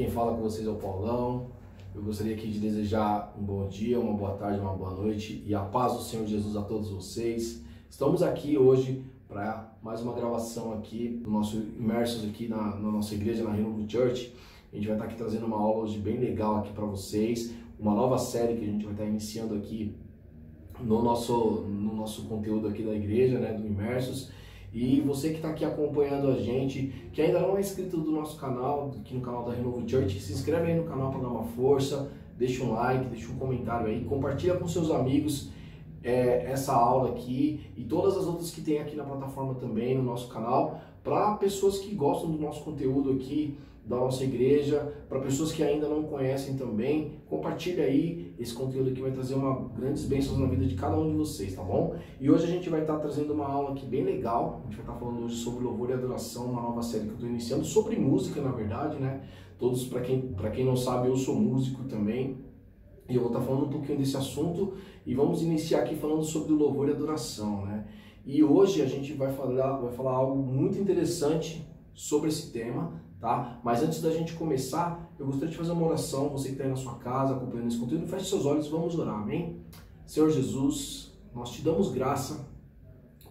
quem fala com vocês é o Paulão. Eu gostaria aqui de desejar um bom dia, uma boa tarde, uma boa noite e a paz do Senhor Jesus a todos vocês. Estamos aqui hoje para mais uma gravação aqui do nosso Imersos aqui na nossa igreja, na Renovo Church. A gente vai estar aqui trazendo uma aula hoje bem legal aqui para vocês, uma nova série que a gente vai estar iniciando aqui no nosso conteúdo aqui da igreja, né, do Imersos. E você que está aqui acompanhando a gente, que ainda não é inscrito do nosso canal, aqui no canal da Renovo Church, se inscreve aí no canal para dar uma força, deixa um like, deixa um comentário aí, compartilha com seus amigos essa aula aqui e todas as outras que tem aqui na plataforma também, no nosso canal, para pessoas que gostam do nosso conteúdo aqui, da nossa igreja, para pessoas que ainda não conhecem também. Compartilha aí, esse conteúdo aqui vai trazer grandes bênçãos na vida de cada um de vocês, tá bom? E hoje a gente vai estar trazendo uma aula aqui bem legal. A gente vai estar falando hoje sobre louvor e adoração, uma nova série que eu estou iniciando, sobre música, na verdade, né? Todos, para quem não sabe, eu sou músico também, e eu vou estar falando um pouquinho desse assunto, e vamos iniciar aqui falando sobre o louvor e adoração, né? E hoje a gente vai falar algo muito interessante sobre esse tema, tá? Mas antes da gente começar, eu gostaria de fazer uma oração. Você que está aí na sua casa acompanhando esse conteúdo, feche seus olhos e vamos orar, amém? Senhor Jesus, nós te damos graça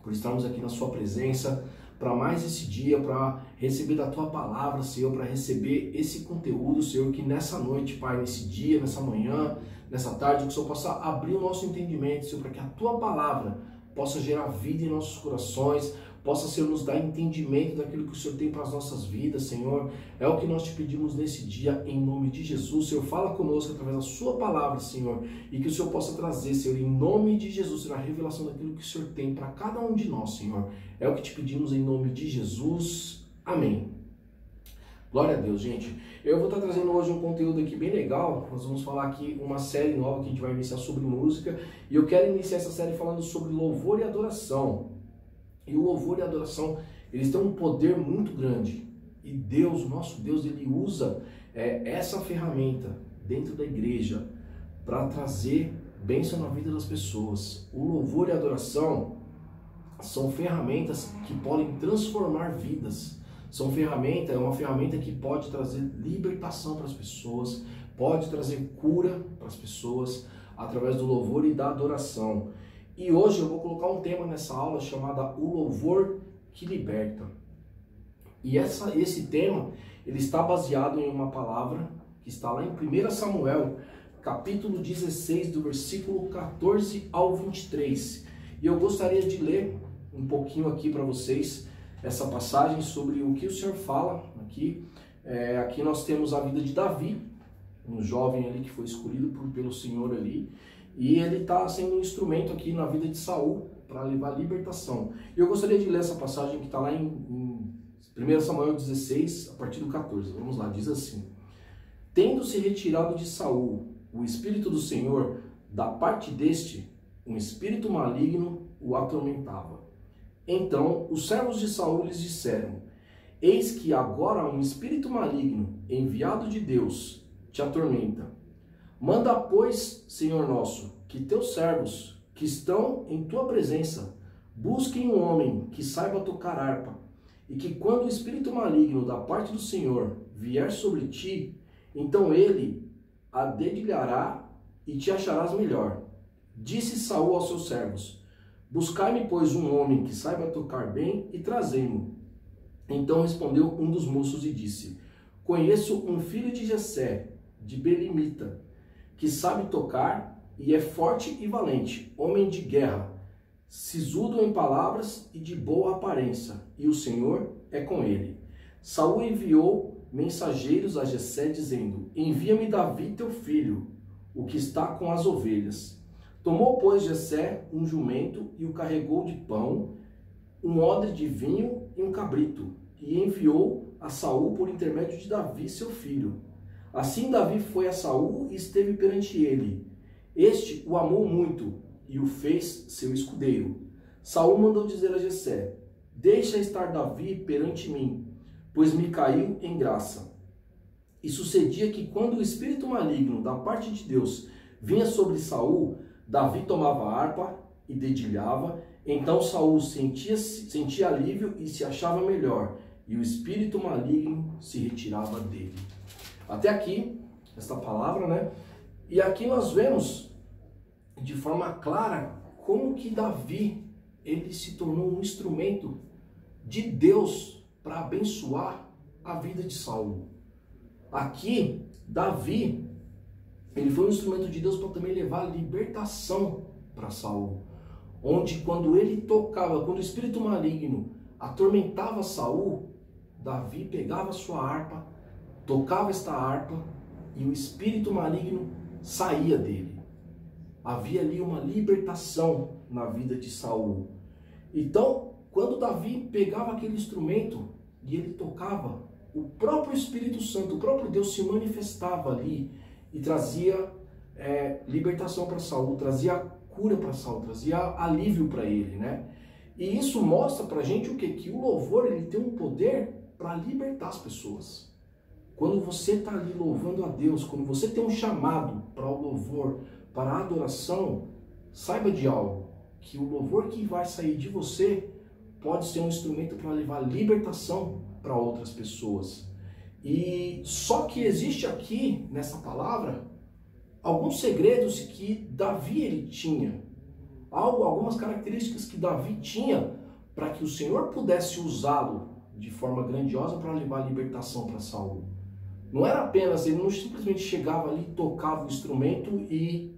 por estarmos aqui na sua presença para mais esse dia, para receber da tua palavra, Senhor, para receber esse conteúdo, Senhor, que nessa noite, Pai, nesse dia, nessa manhã, nessa tarde, que o Senhor possa abrir o nosso entendimento, Senhor, para que a tua palavra possa gerar vida em nossos corações, possa, Senhor, nos dar entendimento daquilo que o Senhor tem para as nossas vidas, Senhor. É o que nós te pedimos nesse dia, em nome de Jesus. Senhor, fala conosco através da sua palavra, Senhor, e que o Senhor possa trazer, Senhor, em nome de Jesus, Senhor, a revelação daquilo que o Senhor tem para cada um de nós, Senhor. É o que te pedimos em nome de Jesus. Amém. Glória a Deus, gente. Eu vou estar trazendo hoje um conteúdo aqui bem legal. Nós vamos falar aqui uma série nova que a gente vai iniciar sobre música. E eu quero iniciar essa série falando sobre louvor e adoração. E o louvor e a adoração, eles têm um poder muito grande. E Deus, o nosso Deus, ele usa essa ferramenta dentro da igreja para trazer bênção na vida das pessoas. O louvor e a adoração são ferramentas que podem transformar vidas. É uma ferramenta que pode trazer libertação para as pessoas, pode trazer cura para as pessoas através do louvor e da adoração. E hoje eu vou colocar um tema nessa aula chamada O Louvor que Liberta. E esse tema, ele está baseado em uma palavra que está lá em 1 Samuel, capítulo 16, do versículo 14 ao 23. E eu gostaria de ler um pouquinho aqui para vocês essa passagem sobre o que o Senhor fala aqui. Aqui nós temos a vida de Davi, um jovem ali que foi escolhido pelo Senhor ali. E ele está sendo um instrumento aqui na vida de Saul para levar libertação. E eu gostaria de ler essa passagem que está lá em 1 Samuel 16, a partir do 14. Vamos lá, diz assim: Tendo-se retirado de Saul o Espírito do Senhor, da parte deste, um espírito maligno o atormentava. Então os servos de Saul lhes disseram: Eis que agora um espírito maligno, enviado de Deus, te atormenta. Manda, pois, Senhor nosso, que teus servos, que estão em tua presença, busquem um homem que saiba tocar harpa, e que quando o espírito maligno da parte do Senhor vier sobre ti, então ele a dedilhará e te acharás melhor. Disse Saul aos seus servos: Buscai-me, pois, um homem que saiba tocar bem e trazei-mo. Então respondeu um dos moços e disse: Conheço um filho de Jessé, de Belimita, que sabe tocar e é forte e valente, homem de guerra, sisudo em palavras e de boa aparência, e o Senhor é com ele. Saul enviou mensageiros a Jessé, dizendo: Envia-me Davi teu filho, o que está com as ovelhas. Tomou, pois, Jessé um jumento e o carregou de pão, um odre de vinho e um cabrito, e enviou a Saul por intermédio de Davi seu filho. Assim Davi foi a Saul e esteve perante ele. Este o amou muito e o fez seu escudeiro. Saul mandou dizer a Jessé: Deixa estar Davi perante mim, pois me caiu em graça. E sucedia que quando o espírito maligno da parte de Deus vinha sobre Saul, Davi tomava a harpa e dedilhava. Então Saul sentia alívio e se achava melhor, e o espírito maligno se retirava dele. Até aqui, esta palavra, né? E aqui nós vemos de forma clara como que Davi, ele se tornou um instrumento de Deus para abençoar a vida de Saul. Aqui, Davi, ele foi um instrumento de Deus para também levar libertação para Saul. Onde quando ele tocava, quando o espírito maligno atormentava Saul, Davi pegava sua harpa, tocava esta harpa e o espírito maligno saía dele. Havia ali uma libertação na vida de Saul. Então, quando Davi pegava aquele instrumento e ele tocava, o próprio Espírito Santo, o próprio Deus se manifestava ali e trazia libertação para Saul, trazia cura para Saul, trazia alívio para ele, né? E isso mostra para a gente o quê? Que o louvor, ele tem um poder para libertar as pessoas. Quando você está ali louvando a Deus, quando você tem um chamado para o louvor, para a adoração, saiba de algo, que o louvor que vai sair de você pode ser um instrumento para levar libertação para outras pessoas. E só que existe aqui, nessa palavra, alguns segredos que Davi ele tinha, algumas características que Davi tinha para que o Senhor pudesse usá-lo de forma grandiosa para levar libertação para Saul. Não era apenas, ele não simplesmente chegava ali, tocava o instrumento e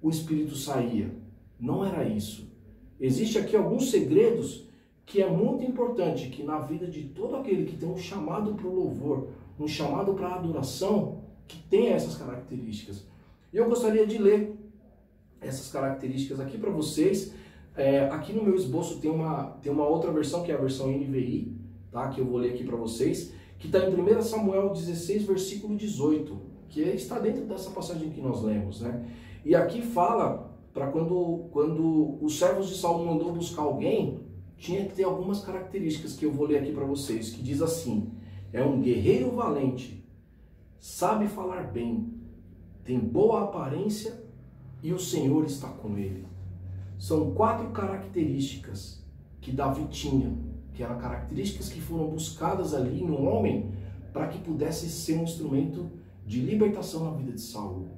o espírito saía. Não era isso. Existe aqui alguns segredos que é muito importante que na vida de todo aquele que tem um chamado para o louvor, um chamado para a adoração, que tenha essas características. E eu gostaria de ler essas características aqui para vocês. Aqui no meu esboço tem uma outra versão, que é a versão NVI, tá? Que eu vou ler aqui para vocês, que está em 1 Samuel 16, versículo 18, que está dentro dessa passagem que nós lemos, né? E aqui fala para quando os servos de Saul mandou buscar alguém, tinha que ter algumas características que eu vou ler aqui para vocês, que diz assim: é um guerreiro valente, sabe falar bem, tem boa aparência e o Senhor está com ele. São 4 características que Davi tinha, que eram características que foram buscadas ali no homem para que pudesse ser um instrumento de libertação na vida de Saul.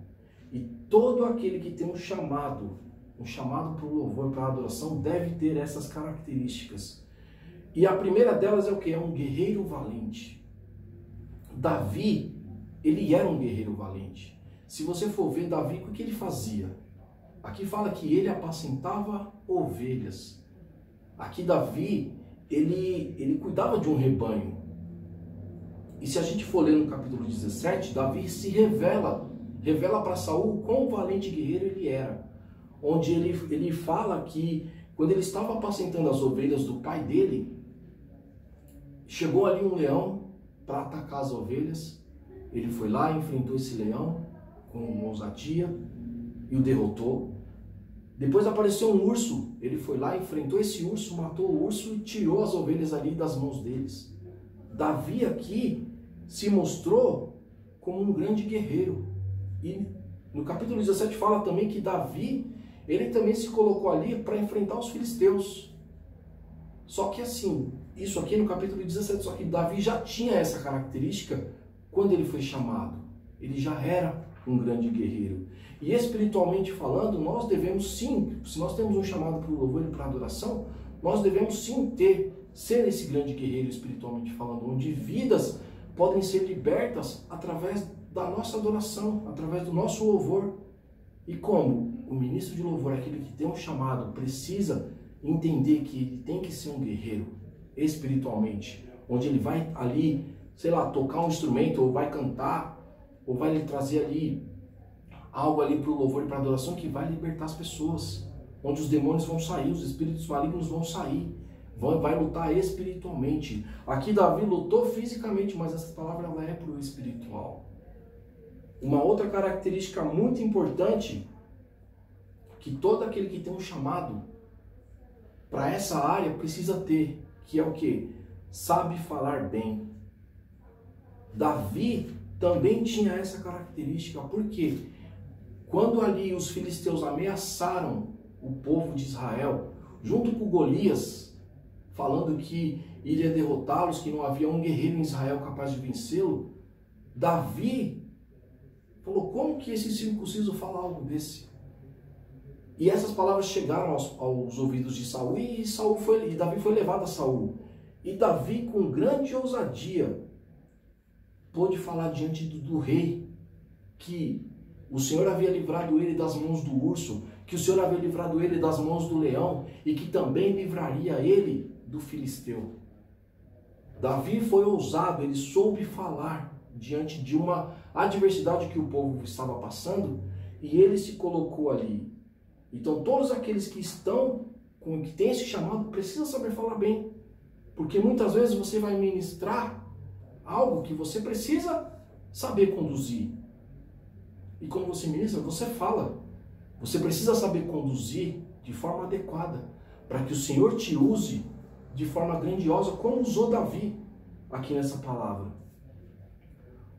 E todo aquele que tem um chamado para o louvor, para a adoração, deve ter essas características. E a primeira delas é o que? É um guerreiro valente. Davi, ele era um guerreiro valente. Se você for ver Davi, o que ele fazia? Aqui fala que ele apacentava ovelhas. Aqui Davi, ele cuidava de um rebanho. E se a gente for ler no capítulo 17, Davi se revela para Saul quão valente guerreiro ele era. Onde ele fala que quando ele estava apacentando as ovelhas do pai dele, chegou ali um leão para atacar as ovelhas. Ele foi lá, enfrentou esse leão com ousadia e o derrotou. Depois apareceu um urso, ele foi lá, enfrentou esse urso, matou o urso e tirou as ovelhas ali das mãos deles. Davi aqui se mostrou como um grande guerreiro. E no capítulo 17 fala também que Davi, ele também se colocou ali para enfrentar os filisteus. Só que assim, isso aqui no capítulo 17, só que Davi já tinha essa característica quando ele foi chamado. Ele já era um grande guerreiro. E espiritualmente falando, nós devemos sim, se nós temos um chamado para o louvor e para a adoração, nós devemos sim ser esse grande guerreiro espiritualmente falando, onde vidas podem ser libertas através da nossa adoração, através do nosso louvor. E como o ministro de louvor, aquele que tem um chamado, precisa entender que ele tem que ser um guerreiro espiritualmente, onde ele vai ali, sei lá, tocar um instrumento, ou vai cantar, ou vai lhe trazer ali algo ali para o louvor e para a adoração que vai libertar as pessoas, onde os demônios vão sair, os espíritos malignos vão sair, vai lutar espiritualmente. Aqui Davi lutou fisicamente, mas essa palavra ela é para o espiritual. Uma outra característica muito importante que todo aquele que tem um chamado para essa área precisa ter, que é o que? Sabe falar bem. Davi também tinha essa característica, porque quando ali os filisteus ameaçaram o povo de Israel, junto com Golias, falando que iria derrotá-los, que não havia um guerreiro em Israel capaz de vencê-lo, Davi falou, como que esse circunciso fala algo desse? E essas palavras chegaram aos ouvidos de Saul e Davi foi levado a Saul. E Davi, com grande ousadia, pôde falar diante do rei que o Senhor havia livrado ele das mãos do urso, que o Senhor havia livrado ele das mãos do leão e que também livraria ele do filisteu. Davi foi ousado, ele soube falar diante de uma adversidade que o povo estava passando e ele se colocou ali. Então todos aqueles que têm esse chamado precisam saber falar bem, porque muitas vezes você vai ministrar algo que você precisa saber conduzir. E quando você ministra, você fala. Você precisa saber conduzir de forma adequada, para que o Senhor te use de forma grandiosa, como usou Davi aqui nessa palavra.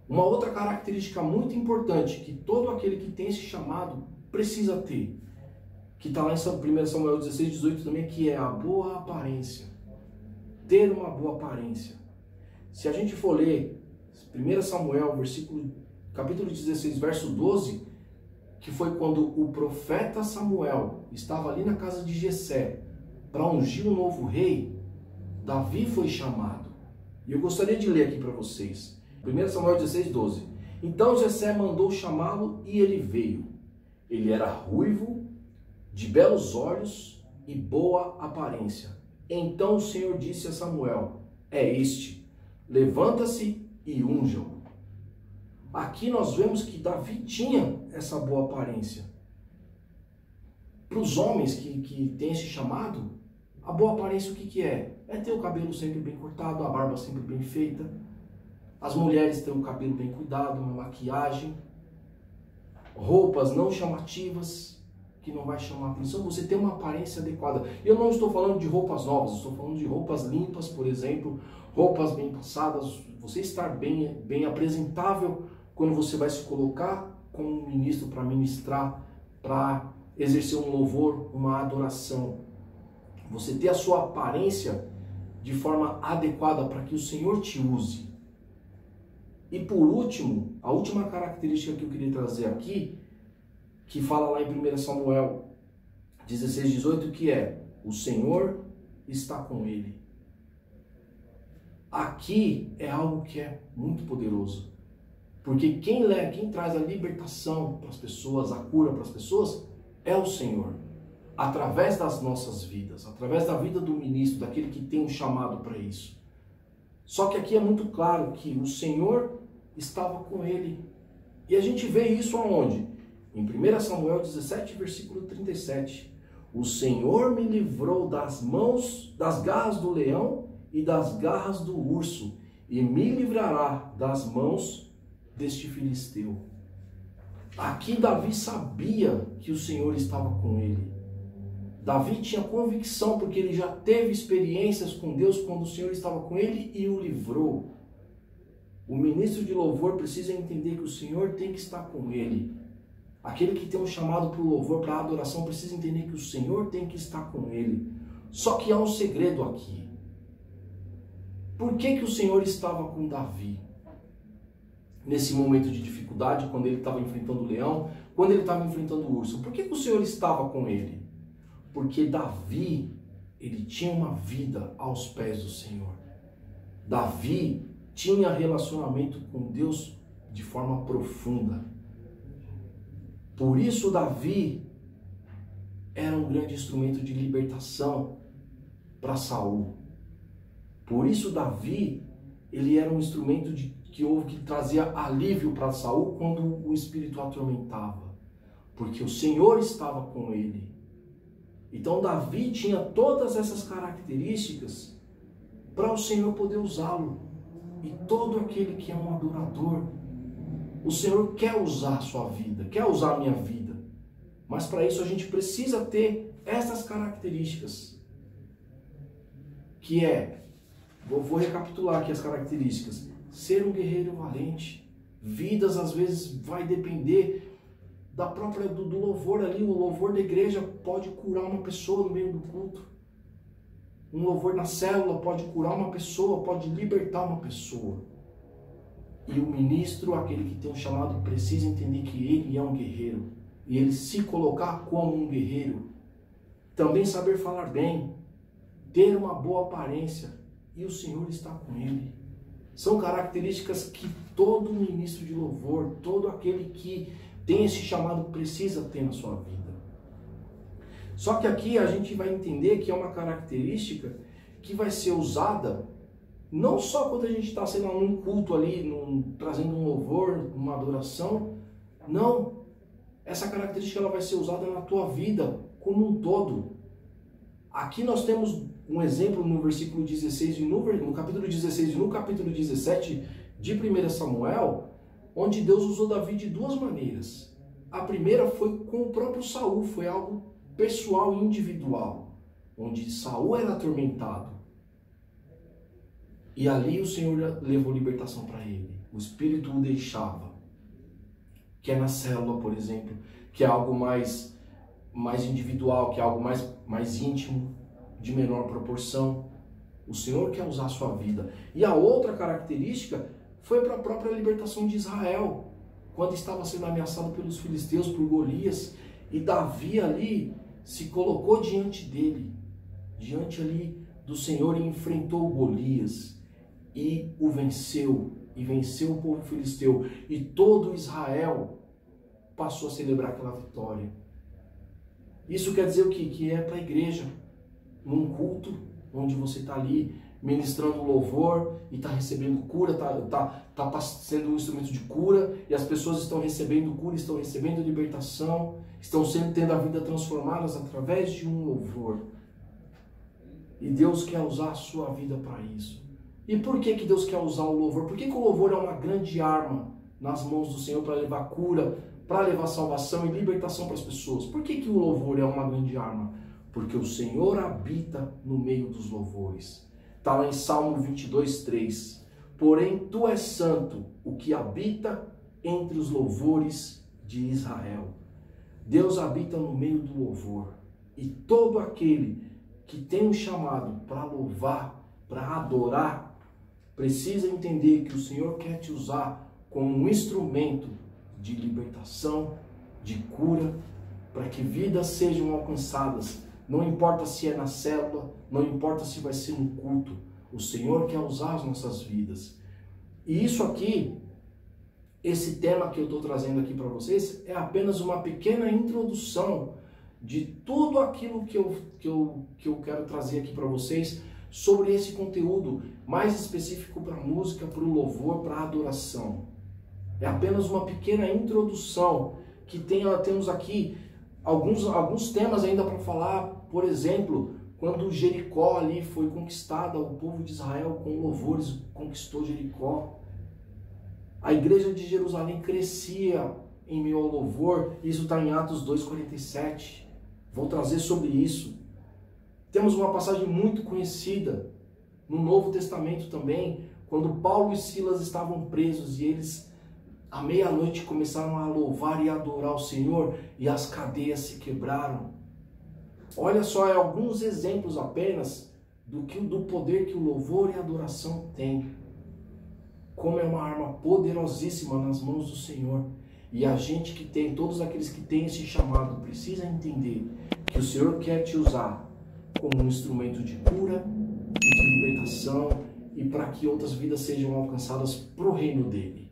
Uma outra característica muito importante que todo aquele que tem esse chamado precisa ter, que está lá em 1 Samuel 16, 18 também, que é a boa aparência. Ter uma boa aparência. Se a gente for ler 1 Samuel, capítulo 16, verso 12, que foi quando o profeta Samuel estava ali na casa de Jessé para ungir um novo rei, Davi foi chamado. E eu gostaria de ler aqui para vocês. 1 Samuel 16, 12. Então Jessé mandou chamá-lo e ele veio. Ele era ruivo, de belos olhos e boa aparência. Então o Senhor disse a Samuel, é este, levanta-se e unja-o. Aqui nós vemos que Davi tinha essa boa aparência. Para os homens que têm esse chamado, a boa aparência o que é? É ter o cabelo sempre bem cortado, a barba sempre bem feita. As mulheres têm o cabelo bem cuidado, uma maquiagem. Roupas não chamativas, que não vai chamar a atenção. Você tem uma aparência adequada. Eu não estou falando de roupas novas, estou falando de roupas limpas, por exemplo. Roupas bem passadas. Você estar bem apresentável quando você vai se colocar como ministro para ministrar, para exercer um louvor, uma adoração. Você ter a sua aparência de forma adequada para que o Senhor te use. E por último, a última característica que eu queria trazer aqui, que fala lá em 1 Samuel 16, 18, que é, o Senhor está com ele. Aqui é algo que é muito poderoso. Porque quem traz a libertação para as pessoas, a cura para as pessoas, é o Senhor. Através das nossas vidas, através da vida do ministro, daquele que tem um chamado para isso. Só que aqui é muito claro que o Senhor estava com ele. E a gente vê isso aonde? Em 1 Samuel 17, versículo 37. O Senhor me livrou das garras do leão e das garras do urso, e me livrará das mãos deste filisteu. Aqui Davi sabia que o Senhor estava com ele. Davi tinha convicção, porque ele já teve experiências com Deus quando o Senhor estava com ele e o livrou. O ministro de louvor precisa entender que o Senhor tem que estar com ele. Aquele que tem um chamado para o louvor, para a adoração, precisa entender que o Senhor tem que estar com ele. Só que há um segredo aqui. Por que o Senhor estava com Davi? Nesse momento de dificuldade, quando ele estava enfrentando o leão, quando ele estava enfrentando o urso. Por que o Senhor estava com ele? Porque Davi, ele tinha uma vida aos pés do Senhor. Davi tinha relacionamento com Deus de forma profunda. Por isso Davi era um grande instrumento de libertação para Saul. Por isso Davi, ele era um instrumento que trazia alívio para Saul quando o espírito atormentava. Porque o Senhor estava com ele. Então Davi tinha todas essas características para o Senhor poder usá-lo. E todo aquele que é um adorador, o Senhor quer usar a sua vida, quer usar a minha vida. Mas para isso a gente precisa ter essas características. Que é, vou recapitular aqui as características. Ser um guerreiro valente. Vidas às vezes vai depender do louvor ali. O louvor da igreja pode curar uma pessoa no meio do culto. Um louvor na célula pode curar uma pessoa, pode libertar uma pessoa. E o ministro, aquele que tem um chamado, precisa entender que ele é um guerreiro. E ele se colocar como um guerreiro. Também saber falar bem. Ter uma boa aparência. E o Senhor está com ele. São características que todo ministro de louvor, todo aquele que tem esse chamado precisa ter na sua vida. Só que aqui a gente vai entender que é uma característica que vai ser usada não só quando a gente está sendo num culto ali, trazendo um louvor, uma adoração. Não. Essa característica ela vai ser usada na tua vida como um todo. Aqui nós temos um exemplo no versículo 16, no capítulo 16 e no capítulo 17 de 1 Samuel, onde Deus usou Davi de duas maneiras. A primeira foi com o próprio Saul, foi algo pessoal e individual, onde Saul era atormentado. E ali o Senhor levou libertação para ele. O Espírito o deixava. Que é na célula, por exemplo, que é algo mais individual, que é algo mais íntimo, de menor proporção. O Senhor quer usar a sua vida. E a outra característica foi para a própria libertação de Israel, quando estava sendo ameaçado pelos filisteus, por Golias, e Davi ali se colocou diante dele, diante ali do Senhor, e enfrentou Golias, e o venceu, e venceu o povo filisteu, e todo Israel passou a celebrar aquela vitória. Isso quer dizer o quê? Que é para a igreja, num culto, onde você está ali ministrando louvor e está recebendo cura, está sendo um instrumento de cura, e as pessoas estão recebendo cura, estão recebendo libertação, estão tendo a vida transformadas através de um louvor. E Deus quer usar a sua vida para isso. E por que Deus quer usar o louvor? Por que o louvor é uma grande arma nas mãos do Senhor para levar cura, para levar salvação e libertação para as pessoas? Por que o louvor é uma grande arma? Porque o Senhor habita no meio dos louvores. Está lá em Salmo 22, 3. Porém, tu és santo, o que habita entre os louvores de Israel. Deus habita no meio do louvor. E todo aquele que tem um chamado para louvar, para adorar, precisa entender que o Senhor quer te usar como um instrumento de libertação, de cura, para que vidas sejam alcançadas. Não importa se é na célula, não importa se vai ser no culto. O Senhor quer usar as nossas vidas. E isso aqui, esse tema que eu estou trazendo aqui para vocês, é apenas uma pequena introdução de tudo aquilo que eu quero trazer aqui para vocês sobre esse conteúdo mais específico para a música, para o louvor, para a adoração. É apenas uma pequena introdução que temos aqui alguns temas ainda para falar. Por exemplo, quando Jericó ali foi conquistada, o povo de Israel com louvores conquistou Jericó. A igreja de Jerusalém crescia em meio ao louvor. Isso está em Atos 2,47. Vou trazer sobre isso. Temos uma passagem muito conhecida no Novo Testamento também, quando Paulo e Silas estavam presos e eles, à meia-noite, começaram a louvar e adorar o Senhor e as cadeias se quebraram. Olha só, alguns exemplos apenas do poder que o louvor e a adoração têm. Como é uma arma poderosíssima nas mãos do Senhor. E a gente que tem, todos aqueles que têm esse chamado, precisa entender que o Senhor quer te usar como um instrumento de cura e de libertação, e para que outras vidas sejam alcançadas para o reino dele.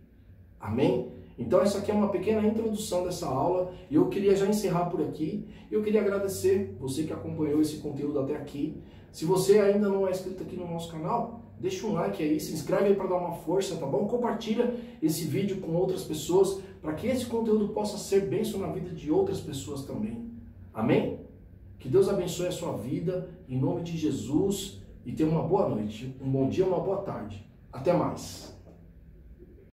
Amém? Então essa aqui é uma pequena introdução dessa aula, e eu queria já encerrar por aqui. Eu queria agradecer você que acompanhou esse conteúdo até aqui. Se você ainda não é inscrito aqui no nosso canal, deixa um like aí, se inscreve aí para dar uma força, tá bom? Compartilha esse vídeo com outras pessoas, para que esse conteúdo possa ser bênção na vida de outras pessoas também. Amém? Que Deus abençoe a sua vida, em nome de Jesus, e tenha uma boa noite, um bom dia, uma boa tarde. Até mais.